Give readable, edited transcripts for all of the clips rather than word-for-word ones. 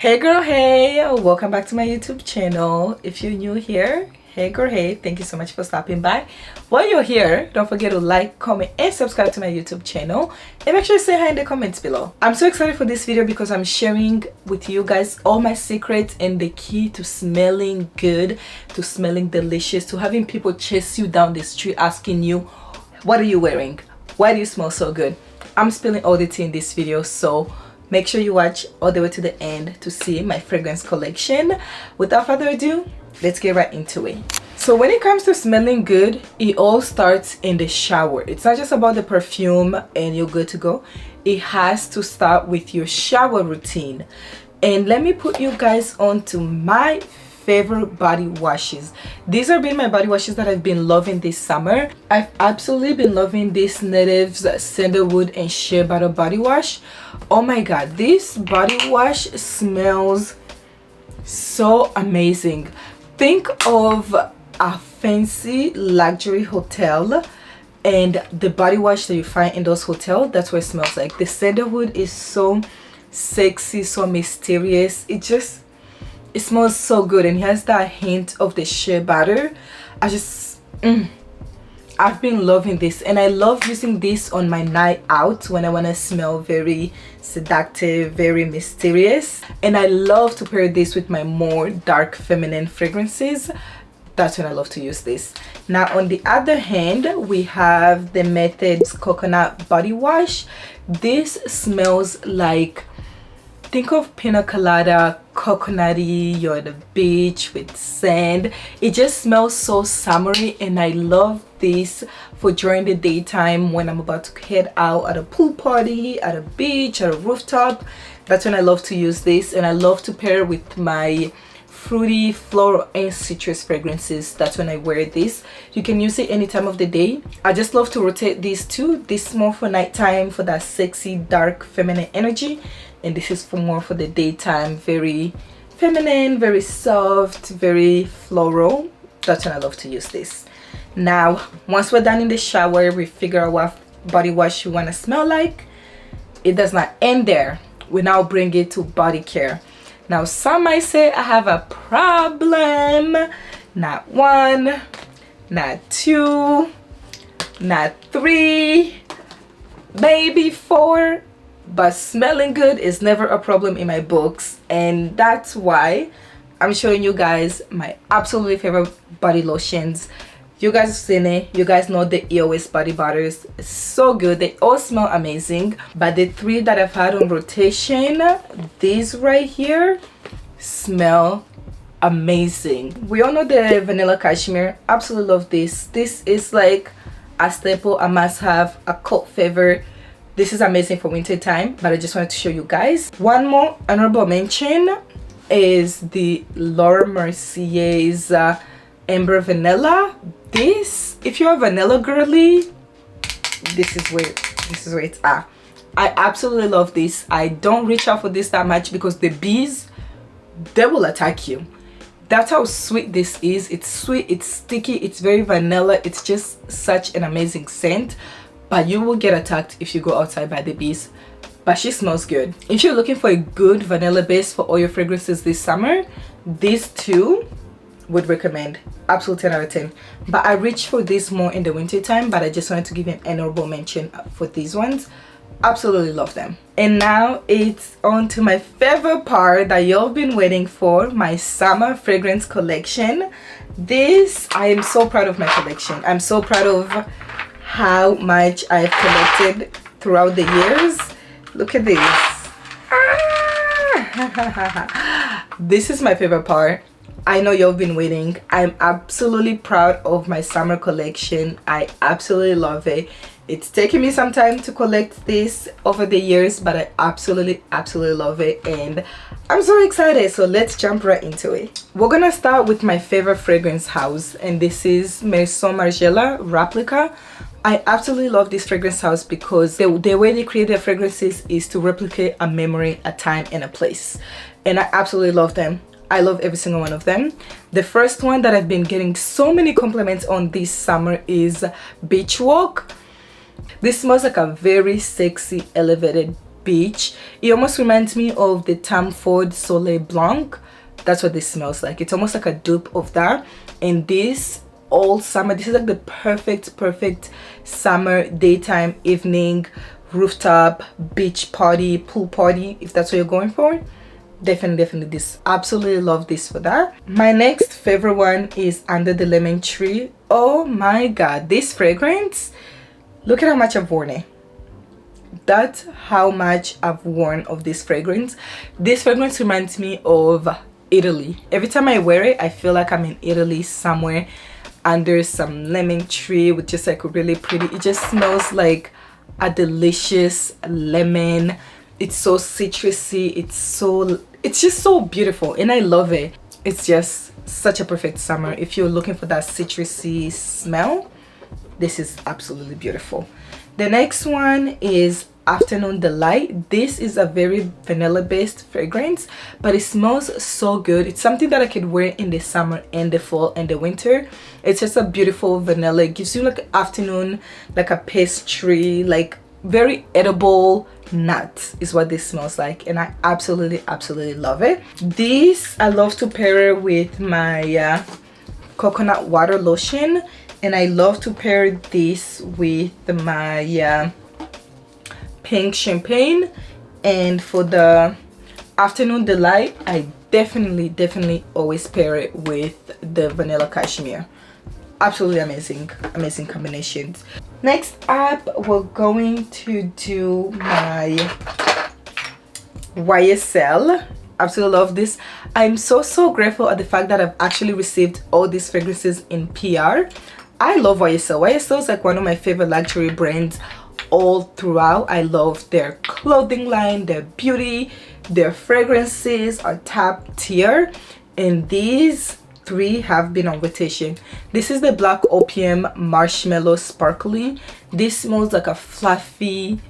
Hey girl, hey, welcome back to my YouTube channel. If you're new here, hey girl, hey, thank you so much for stopping by. While you're here, don't forget to like, comment and subscribe to my YouTube channel, and make sure you say hi in the comments below. I'm so excited for this video because I'm sharing with you guys all my secrets and the key to smelling good, to smelling delicious, to having people chase you down the street asking you, what are you wearing? Why do you smell so good? I'm spilling all the tea in this video, so make sure you watch all the way to the end to see my fragrance collection. Without further ado, let's get right into it. So when it comes to smelling good, it all starts in the shower. It's not just about the perfume and you're good to go. It has to start with your shower routine. And let me put you guys on to my favorite body washes. These have been my body washes that I've been loving this summer. I've absolutely been loving this Natives Sandalwood and Shea Butter body wash. Oh my god, this body wash smells so amazing. Think of a fancy luxury hotel and the body wash that you find in those hotels, that's what it smells like. The sandalwood is so sexy, so mysterious. It smells so good, and it has that hint of the shea butter. I've been loving this, and I love using this on my night out when I want to smell very seductive, very mysterious. And I love to pair this with my more dark feminine fragrances. That's when I love to use this. Now on the other hand, we have the Method's coconut body wash. This smells like, think of pina colada, coconutty, you're at the beach with sand. It just smells so summery, and I love this for during the daytime when I'm about to head out at a pool party, at a beach, at a rooftop. That's when I love to use this, and I love to pair with my fruity, floral and citrus fragrances. That's when I wear this. You can use it any time of the day. I just love to rotate these two. This more for nighttime for that sexy, dark, feminine energy, and this is for more for the daytime, very feminine, very soft, very floral. That's when I love to use this. Now once we're done in the shower, we figure out what body wash you want to smell like. It does not end there. We now bring it to Bodycare. Now some might say I have a problem. Not one, not two, not three, maybe four, but smelling good is never a problem in my books, and that's why I'm showing you guys my absolutely favorite body lotions. You guys have seen it. You guys know the EOS body butters. It's so good. They all smell amazing, but the three that I've had on rotation, these right here, smell amazing. We all know the vanilla cashmere. Absolutely love this. This is like a staple, a must have, a cult favorite. This is amazing for winter time, but I just wanted to show you guys. One more honorable mention is the Laura Mercier's Amber Vanilla. This, if you're a vanilla girly, this is where it's at. I absolutely love this. I don't reach out for this that much because the bees, they will attack you. That's how sweet this is. It's sweet, it's sticky, it's very vanilla. It's just such an amazing scent, but you will get attacked if you go outside by the bees. But she smells good. If you're looking for a good vanilla base for all your fragrances this summer, these two would recommend. Absolute 10 out of 10. But I reach for this more in the winter time, but I just wanted to give an honorable mention for these ones. Absolutely love them. And now it's on to my favorite part that y'all been waiting for, my summer fragrance collection. This, I am so proud of my collection. I'm so proud of how much I've collected throughout the years. Look at this. This is my favorite part. I know y'all been waiting. I'm absolutely proud of my summer collection. I absolutely love it. It's taken me some time to collect this over the years, but I absolutely love it, and I'm so excited. So let's jump right into it. We're gonna start with my favorite fragrance house, and this is Maison Margiela Replica. I absolutely love this fragrance house because the way they create their fragrances is to replicate a memory, a time, and a place, and I absolutely love them. I love every single one of them. The first one that I've been getting so many compliments on this summer is Beach Walk. This smells like a very sexy, elevated beach. It almost reminds me of the Tom Ford Soleil Blanc. That's what this smells like. It's almost like a dupe of that. And this all summer, this is like the perfect summer daytime, evening, rooftop, beach party, pool party, if that's what you're going for. Definitely this. Absolutely love this for that. My next favorite one is Under the Lemon Tree. Oh my god, this fragrance, look at how much I've worn it. That's how much I've worn of this fragrance. This fragrance reminds me of Italy. Every time I wear it, I feel like I'm in Italy somewhere under some lemon tree with just like really pretty. It just smells like a delicious lemon. It's so citrusy. It's just so beautiful and I love it. It's just such a perfect summer. If you're looking for that citrusy smell, this is absolutely beautiful. The next one is Afternoon Delight. This is a very vanilla based fragrance, but it smells so good. It's something that I could wear in the summer and the fall and the winter. It's just a beautiful vanilla. It gives you like afternoon, like a pastry, like very edible nut is what this smells like, and I absolutely love it. This I love to pair it with my coconut water lotion, and I love to pair this with my pink champagne. And for the Afternoon Delight, I definitely always pair it with the vanilla cashmere. Absolutely amazing combinations. Next up, we're going to do my YSL. Absolutely love this. I'm so grateful at the fact that I've actually received all these fragrances in PR. I love YSL. YSL is like one of my favorite luxury brands all throughout. I love their clothing line, their beauty, their fragrances are top tier, and these three have been on rotation. This is the Black Opium Marshmallow Sparkly. This smells like a fluffy,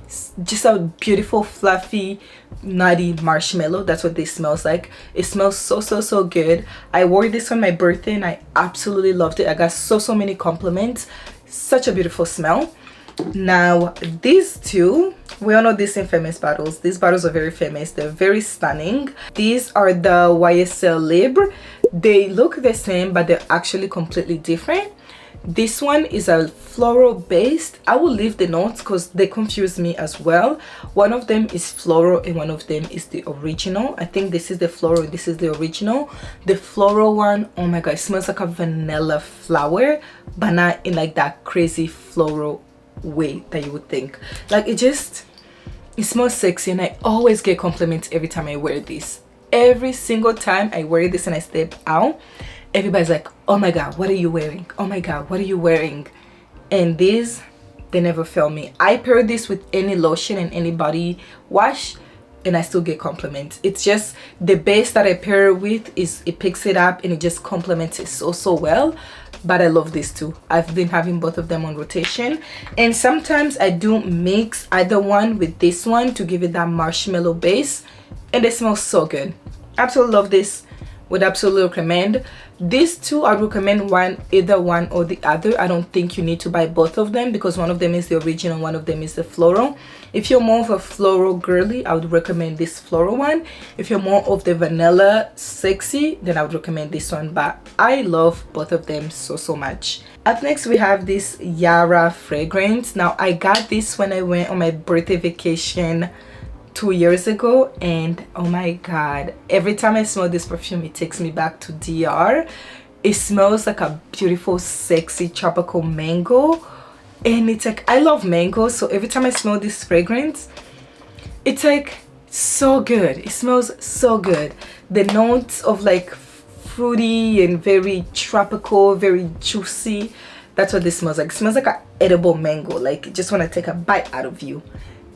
just a beautiful fluffy nutty marshmallow. That's what this smells like. It smells so good. I wore this on my birthday and I absolutely loved it. I got so many compliments. Such a beautiful smell. Now these two, we all know these infamous bottles. These bottles are very famous. They're very stunning. These are the YSL Libre. They look the same, but they're actually completely different. This one is a floral based. I will leave the notes because they confuse me as well. One of them is floral and one of them is the original. I think this is the floral, this is the original. The floral one, oh my god, it smells like a vanilla flower, but not in like that crazy floral way that you would think. Like it smells sexy, and I always get compliments every time I wear this. Every single time I wear this and I step out, everybody's like, oh my god, what are you wearing? Oh my god, what are you wearing? And these, they never fail me. I pair this with any lotion and any body wash and I still get compliments. It's just the base that I pair it with, it picks it up and it just complements it so well. But I love this too. I've been having both of them on rotation, and sometimes I do mix either one with this one to give it that marshmallow base, and they smell so good. Absolutely love this. Would absolutely recommend. These two, I would recommend either one or the other. I don't think you need to buy both of them because one of them is the original, one of them is the floral. If you're more of a floral girly, I would recommend this floral one. If you're more of the vanilla sexy, then I would recommend this one. But I love both of them so much. Up next, we have this Yara fragrance. Now I got this when I went on my birthday vacation 2 years ago, and oh my god, every time I smell this perfume it takes me back to DR. It smells like a beautiful sexy tropical mango, and it's like, I love mango, so every time I smell this fragrance it's like so good. It smells so good. The notes of like fruity and very tropical, very juicy, that's what this smells like. It smells like an edible mango, like you just want to take a bite out of you.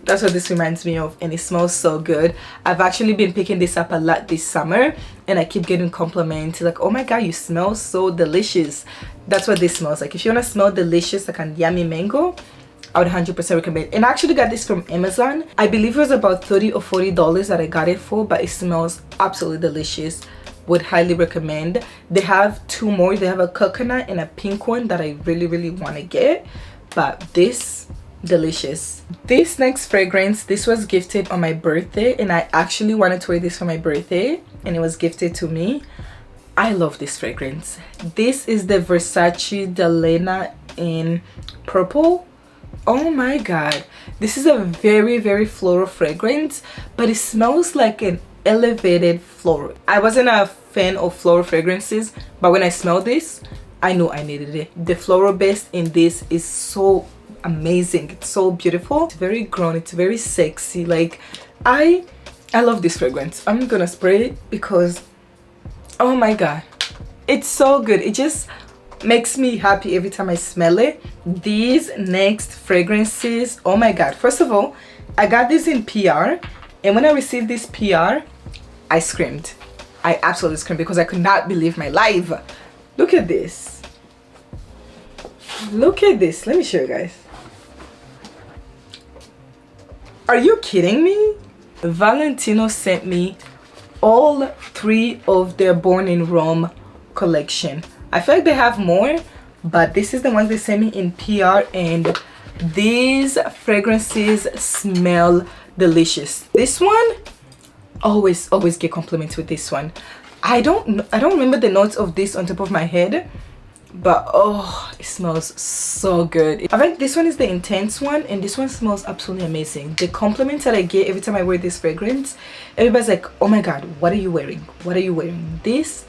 That's what this reminds me of, and it smells so good. I've actually been picking this up a lot this summer and I keep getting compliments like, oh my god, you smell so delicious. That's what this smells like. If you want to smell delicious like a yummy mango, I would 100% recommend it. And I actually got this from Amazon. I believe it was about $30 or $40 that I got it for, but it smells absolutely delicious. Would highly recommend. They have two more. They have a coconut and a pink one that I really want to get, but this delicious. This next fragrance, this was gifted on my birthday, and I actually wanted to wear this for my birthday, and it was gifted to me. I love this fragrance. This is the Versace Delena in purple. Oh my god, this is a very, very floral fragrance, but it smells like an elevated floral. I wasn't a fan of floral fragrances, but when I smelled this, I knew I needed it. The floral base in this is so amazing. It's so beautiful. It's very grown, it's very sexy. Like, I love this fragrance. I'm gonna spray it because, oh my god, it's so good. It just makes me happy every time I smell it. These next fragrances, oh my god. First of all, I got this in PR, and when I received this PR, I screamed. I absolutely screamed because I could not believe my life. Look at this. Look at this. Let me show you guys. Are you kidding me? Valentino sent me all 3 of their Born in Rome collection. I feel like they have more, but this is the ones they sent me in PR, and these fragrances smell delicious. This one, always get compliments with this one. I don't remember the notes of this on top of my head, but oh, it smells so good. I think this one is the intense one, and this one smells absolutely amazing. The compliments that I get every time I wear this fragrance, everybody's like, oh my god, what are you wearing? What are you wearing? This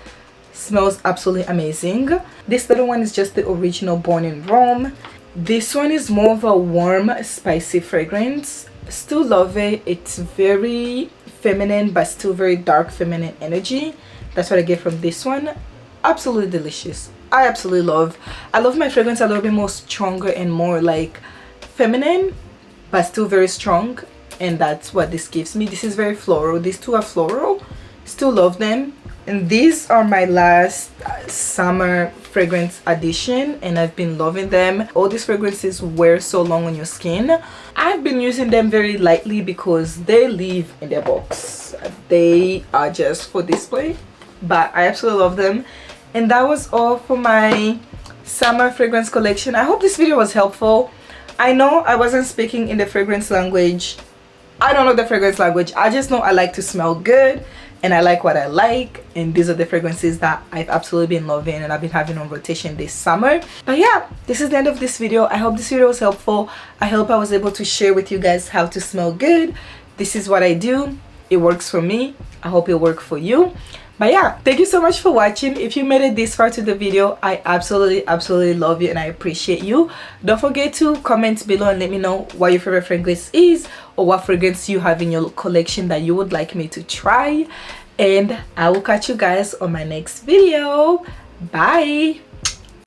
smells absolutely amazing. This little one is just the original Born in Rome. This one is more of a warm, spicy fragrance. Still love it. It's very feminine, but still very dark feminine energy. That's what I get from this one. Absolutely delicious. I absolutely love. I love my fragrance a little bit more stronger and more like feminine, but still very strong, and that's what this gives me. This is very floral. These two are floral. Still love them. And these are my last summer fragrance addition, and I've been loving them. All these fragrances wear so long on your skin. I've been using them very lightly because they live in their box. They are just for display, but I absolutely love them. And that was all for my summer fragrance collection. I hope this video was helpful. I know I wasn't speaking in the fragrance language. I don't know the fragrance language. I just know I like to smell good, and I like what I like, and these are the fragrances that I've absolutely been loving and I've been having on rotation this summer. But yeah, this is the end of this video. I hope this video was helpful. I hope I was able to share with you guys how to smell good. This is what I do. It works for me. I hope it'll work for you. But yeah, thank you so much for watching. If you made it this far to the video, I absolutely love you and I appreciate you. Don't forget to comment below and let me know what your favorite fragrance is, or what fragrance you have in your collection that you would like me to try. And I will catch you guys on my next video. Bye.